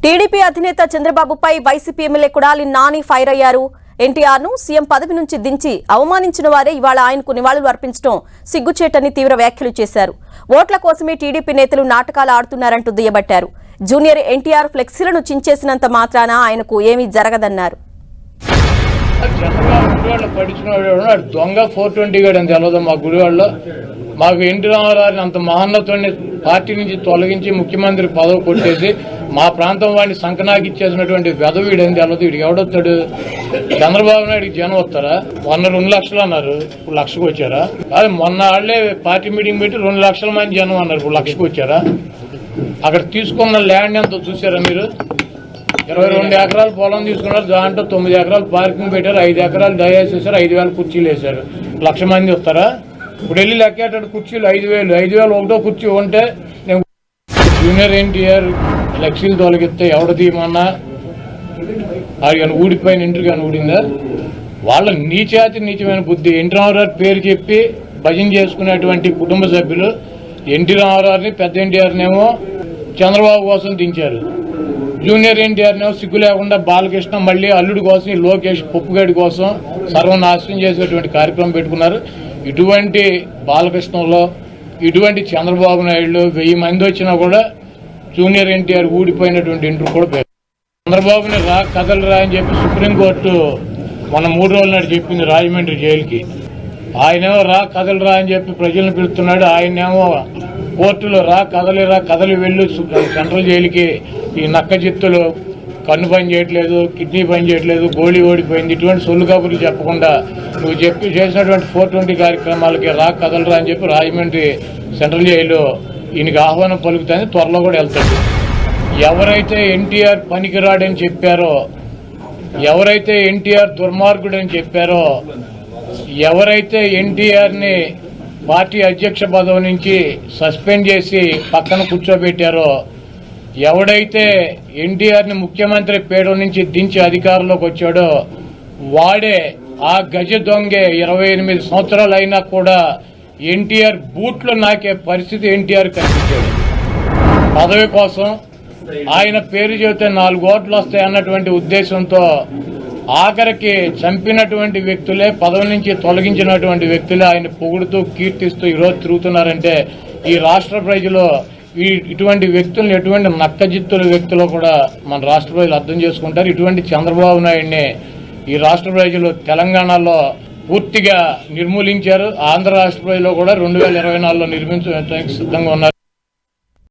TDP అధినేత చంద్రబాబుపై YCP MLA Kodali Nani fire అయ్యారు. ఎన్టీఆర్ ను సీఎం పదవి నుంచి దించి అవమానించిన వారే ఇవాళ ఆయనకు నివాళులు అర్పించడం సిగ్గుచేటని తీవ్ర వ్యాఖ్యలు చేశారు. ఓట్ల కోసమే టీడీపీ నేతలు నాటకాలు ఆడుతున్నారంటూ దుయ్యబట్టారు. జూనియర్ ఎన్టీఆర్ ఫ్లెక్సీలను చించేసినంత మాత్రాన ఆయనకు ఏమీ జరగదన్నారు. దొంగ 420 గడు అని తెలవదు మా గుడివాడలో. మాకు ఎన్టీ రామారావుని అంత మహోన్నతుడిని పార్టీ నుంచి తొలగించి ముఖ్యమంత్రి పదవి కొట్టేసి మా ప్రాంతం వాడిని సంకనాకిచ్చేసినటువంటి వెధవీడని తెలవదు. వీడికి ఎవడొస్తాడు? చంద్రబాబు నాయుడికి జనం వస్తారా? మొన్న 2 లక్షలు అన్నారు, ఇప్పుడు 1 లక్షకు వచ్చారా? కాదు, మొన్న వాళ్ళే పార్టీ మీటింగ్ పెట్టి 2 లక్షల మంది జనం అన్నారు, ఇప్పుడు 1 లక్షకు వచ్చారా? అక్కడ తీసుకున్న ల్యాండ్ ఎంతో చూసారా మీరు? 22 ఎకరాలు పొలం తీసుకున్నారు, దాంట్లో 9 ఎకరాలు పార్కింగ్ పెట్టారు, 5 ఎకరాలు డయాస్ చేశారు, 5,000 కుర్చీలు వేశారు. 1 లక్ష మంది వస్తారా? ఇప్పుడు వెళ్ళి లెక్కేటాడు కుర్చీలు 5,000 ఒకటో కుర్చీ ఉంటే నేను జూనియర్ ఎన్టీఆర్ ఫ్లెక్సీలు తొలగిస్తే ఎవడ తీయమన్నా అది కానీ ఊడిపోయిన ఇంటర్ కానీ ఊడిందా? వాళ్ళ నీచమైన బుద్ధి. ఎన్టీ రామారావు పేరు చెప్పి భజన చేసుకునేటువంటి కుటుంబ సభ్యులు ఎన్టీ రామారావుని పెద్ద ఎన్టీఆర్నేమో చంద్రబాబు కోసం దించారు. జూనియర్ ఎన్టీఆర్నేమో సిగ్గు లేకుండా బాలకృష్ణ మళ్ళీ అల్లుడి కోసం, లోకేష్ పొప్పుగడి కోసం సర్వనాశనం చేసేటువంటి కార్యక్రమం పెట్టుకున్నారు. ఇటువంటి బాలకృష్ణలో ఇటువంటి చంద్రబాబు నాయుడు 1000 మంది వచ్చినా కూడా జూనియర్ ఎన్టీఆర్ ఊడిపోయినటువంటి ఇంటర్ కూడా పేరు. చంద్రబాబుని కదలరా అని చెప్పి సుప్రీంకోర్టు మన 3 రోజుల నాడు చెప్పింది రాజమండ్రి జైలుకి. ఆయనేమో కదలరా అని చెప్పి ప్రజలను పిలుస్తున్నాడు. ఆయనేమో కోర్టులో కదలి వెళ్ళు సెంట్రల్ జైలుకి. ఈ నక్క చిత్తులు కన్ను పని చేయట్లేదు, కిడ్నీ పని చేయట్లేదు, గోళీ ఓడిపోయింది, ఇటువంటి సొల్లు కబుర్లు చెప్పకుండా నువ్వు చేసినటువంటి 420 కార్యక్రమాలకి కదలరా అని చెప్పి రాజమండ్రి సెంట్రల్ జైలు ఈయనకి ఆహ్వానం పలుకుతుంది. త్వరలో కూడా వెళ్తాడు. ఎవరైతే ఎన్టీఆర్ పనికిరాడని చెప్పారో, ఎవరైతే ఎన్టీఆర్ దుర్మార్గుడని చెప్పారో, ఎవరైతే ఎన్టీఆర్ని పార్టీ అధ్యక్ష పదవి నుంచి సస్పెండ్ చేసి పక్కన కూర్చోబెట్టారో, ఎవడైతే ఎన్టీఆర్ని ముఖ్యమంత్రి పీఠం నుంచి దించి అధికారంలోకి వచ్చాడో వాడే ఆ గజ దొంగే. 28 సంవత్సరాలు అయినా కూడా ఎన్టీఆర్ బూట్లు నాకే పరిస్థితి ఎన్టీఆర్ కనిపించాడు. పదవి కోసం ఆయన పేరు చెబితే 4 ఓట్లు వస్తాయన్నటువంటి ఉద్దేశంతో ఆఖరికి చంపినటువంటి వ్యక్తులే, పదవి నుంచి తొలగించినటువంటి వ్యక్తులే ఆయన పొగుడుతూ కీర్తిస్తూ ఈరోజు తిరుగుతున్నారంటే ఈ రాష్ట్ర ప్రజలు ఇటువంటి వ్యక్తులను ఎటువంటి నక్కజిత్తుల వ్యక్తులు కూడా మన రాష్ట్ర ప్రజలు అర్థం చేసుకుంటారు. ఇటువంటి చంద్రబాబు నాయుడిని ఈ రాష్ట్ర ప్రజలు తెలంగాణలో పూర్తిగా నిర్మూలించారు. ఆంధ్ర రాష్ట్ర ప్రజలు కూడా 2024లో నిర్మించడానికి సిద్ధంగా ఉన్నారు.